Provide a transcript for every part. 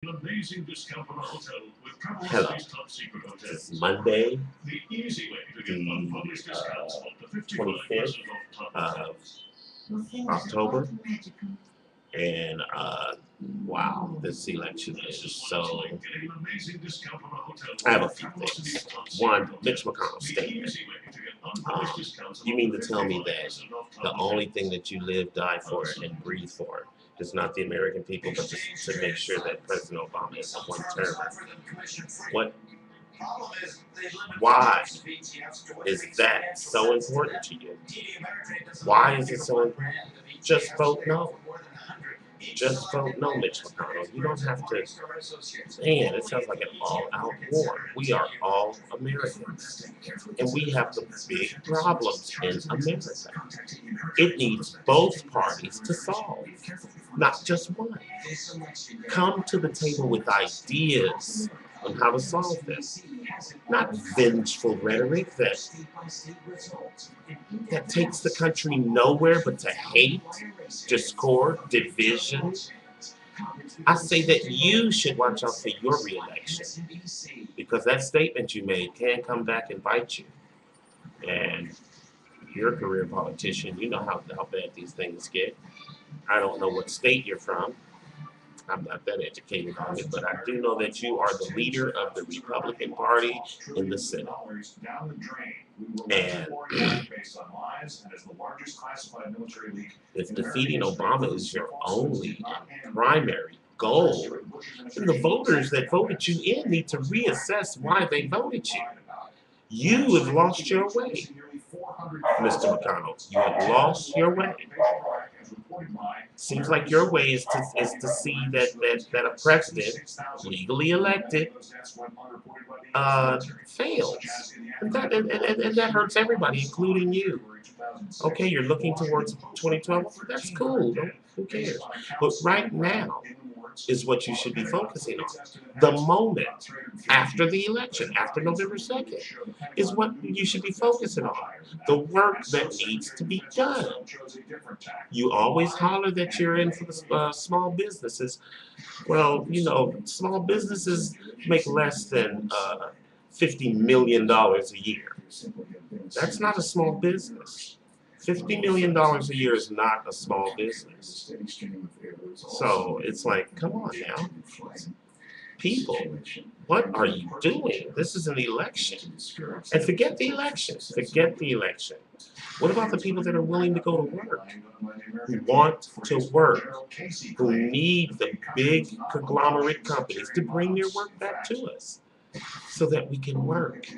Hello. It's Monday, the 25th of October, and wow, this election is so. I have a few things. One, Mitch McConnell's statement. You mean to tell me that the only thing that you live, die for, and breathe for is not the American people, but to make sure that President Obama is a one term? What? Why is that so important to you? Why is it so important? Just vote no. Just vote no, Mitch McConnell. You don't have to. Man, it sounds like an all-out war. We are all Americans, and we have the big problems in America. It needs both parties to solve, not just one. Come to the table with ideas on how to solve this, not vengeful rhetoric that takes the country nowhere but to hate, discord, division. I say that you should watch out for your reelection because that statement you made can come back and bite you. And you're a career politician. You know how bad these things get. I don't know what state you're from. I'm not that educated on it, but I do know that you are the leader of the Republican Party in the Senate. And if defeating Obama is your only primary goal, then the voters that voted you in need to reassess why they voted you. You have lost your way, Mr. McConnell. You have lost your way. Seems like your way is to see that a president legally elected fails, and that hurts everybody, including you. Okay, you're looking towards 2012. That's cool. Who cares? But right now is what you should be focusing on. The moment after the election, after November 2nd, is what you should be focusing on. The work that needs to be done. You always holler that you're in for the small businesses. Well, small businesses make less than $50 million a year. That's not a small business. $50 million a year is not a small business. So it's like, come on now. People, what are you doing? This is an election. And forget the election. Forget the election. What about the people that are willing to go to work, who want to work, who need the big conglomerate companies to bring their work back to us so that we can work,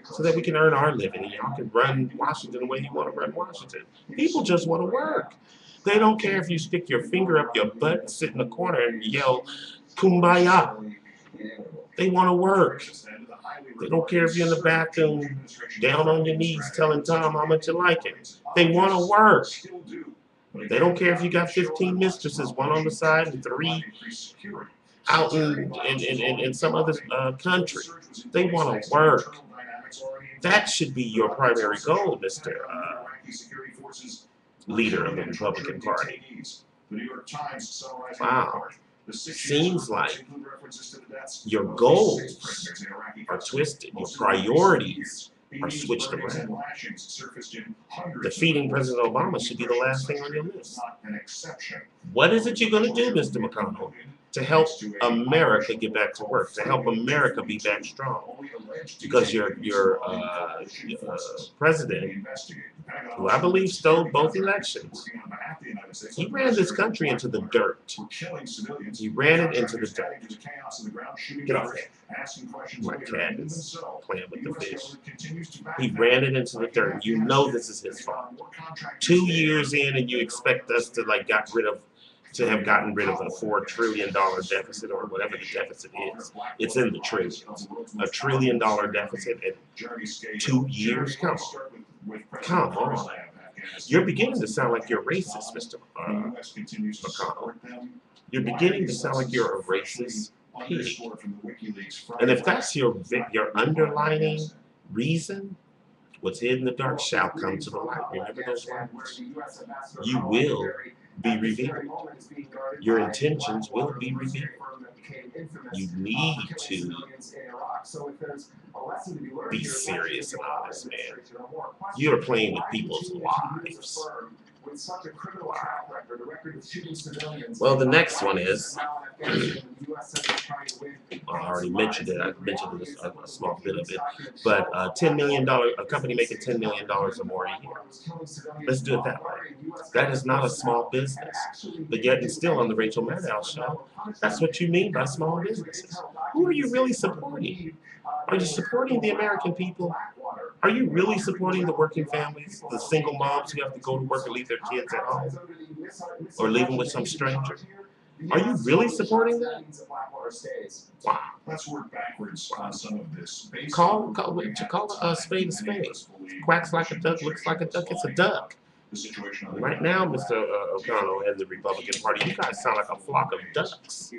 so that we can earn our living and y'all can run Washington the way you want to run Washington? People just want to work. They don't care if you stick your finger up your butt, sit in the corner and yell, "Kumbaya." They want to work. They don't care if you're in the bathroom, down on your knees, telling Tom how much you like it. They want to work. They don't care if you got 15 mistresses, one on the side and 3 out in some other country. They want to work. That should be your primary goal, Mr. Leader of the Republican Party. Wow. Seems like your goals are twisted. Your priorities are switched around. Defeating President Obama should be the last thing on your list. What is it you're going to do, Mr. McConnell, to help America get back to work, to help America be back strong? Because your president, who I believe stole both elections, he ran this country into the dirt. He ran it into the dirt. Get off there. My cat is playing with the fish. He ran it into the dirt. You know this is his fault. 2 years in, and you expect us to have gotten rid of a $4 trillion deficit or whatever the deficit is. It's in the trillions. $1 trillion deficit in 2 years? Come on. Come on. You're beginning to sound like you're racist, Mr. McConnell. You're beginning to sound like you're a racist pig. And if that's your underlining reason, what's hidden in the dark shall come to the light. Remember those words? You will be revealed. Your intentions will be revealed. You need to be serious and honest, man. You are playing with people's lives. Well, the next one is, I already mentioned it. I mentioned it a small bit of it, but $10 million, a company making $10 million or more a year. Let's do it that way. That is not a small business, but yet and still on the Rachel Maddow show, that's what you mean by small businesses. Who are you really supporting? Are you supporting the American people? Are you really supporting the working families, the single moms who have to go to work and leave their kids at home, or leave them with some stranger? Are you really supporting that? Wow. Let's work backwards on some of this. Call a spade a spade. Quacks like a duck, looks like a duck. It's a duck. Right now, Mr. O'Connell and the Republican Party, you guys sound like a flock of ducks.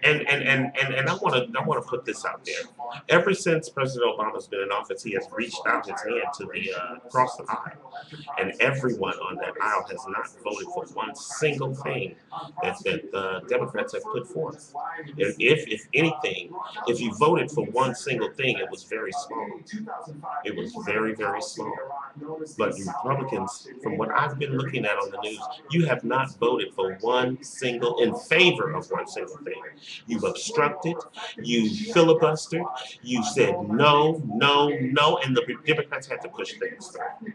And I want to put this out there. Ever since President Obama's been in office, he has reached out his hand to the across the aisle, and everyone on that aisle has not voted for one single thing that the Democrats have put forth. If anything, if you voted for one single thing, it was very small. It was very, very small. But Republicans, from what I've been looking at on the news, you have not voted for in favor of one single thing. You've obstructed, you filibustered, you said no, no, no, and the Democrats had to push things through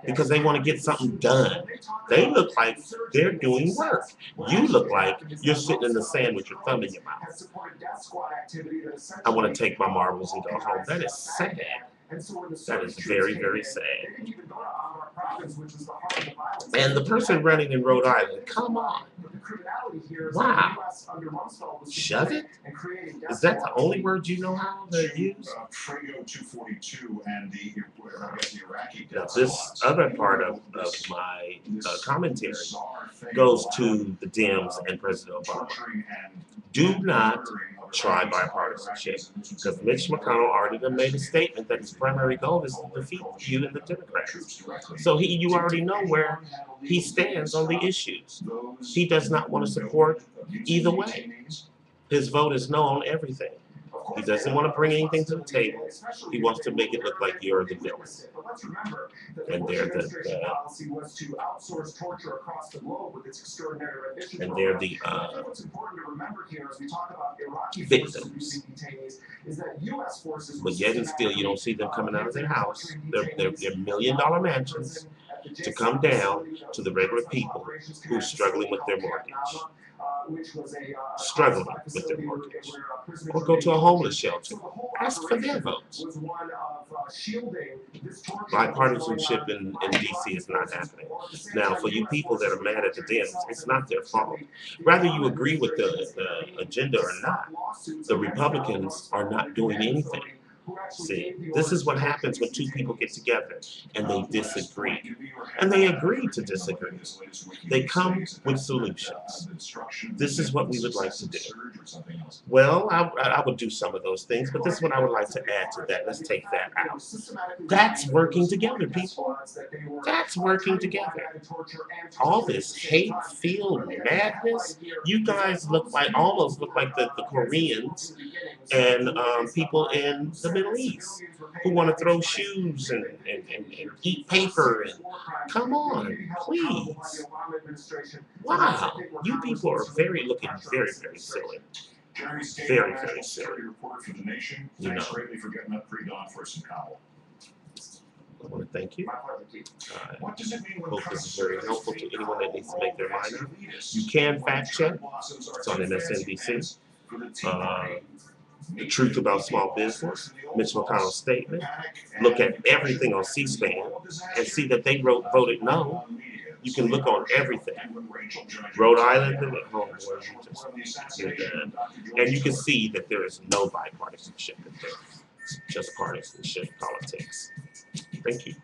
because they want to get something done. They look like they're doing work. You look like you're sitting in the sand with your thumb in your mouth. I want to take my marbles and go home. That is sad. That is very, very sad. And the person running in Rhode Island, come on. Wow. Shove it? Is that the only word you know how to use? Now, this other part of my commentary goes to the Dems and President Obama. Do not try bipartisanship, because Mitch McConnell already made a statement that his primary goal is to defeat you and the Democrats. So you already know where he stands on the issues. He does not want to support either way. His vote is no on everything. He doesn't want to bring anything to the table. He wants to make it look like you're the villain. And they're the victims. But yet and still, you don't see them coming out of their house. They're million-dollar mansions to come down to the regular people who's struggling with their mortgage. Struggling with their mortgage. Or go to a homeless shelter. Ask for their votes. Bipartisanship in D.C. is not happening. Now, for you people that are mad at the Dems, it's not their fault. Whether you agree with the agenda or not, the Republicans are not doing anything. See, this is what happens when two people get together and they disagree. And they agree to disagree. They come with solutions. This is what we would like to do. Well, I would do some of those things, but this is what I would like to add to that. Let's take that out. That's working together, people. That's working together. All this hate-filled madness, you guys almost look like the Koreans and people in the Middle East who want to throw shoes and eat paper. And come on, please. Wow, you people are looking very, very silly. Very, very silly. You know. I want to thank you. I hope this is very helpful to anyone that needs to make their mind up. You can fact check. It's on msnbc. The truth about small business, Mitch McConnell's statement. Look at everything on C-SPAN and see that they voted no. You can look on everything. Rhode Island, and you can see that there is no bipartisanship in there. It's just partisanship politics. Thank you.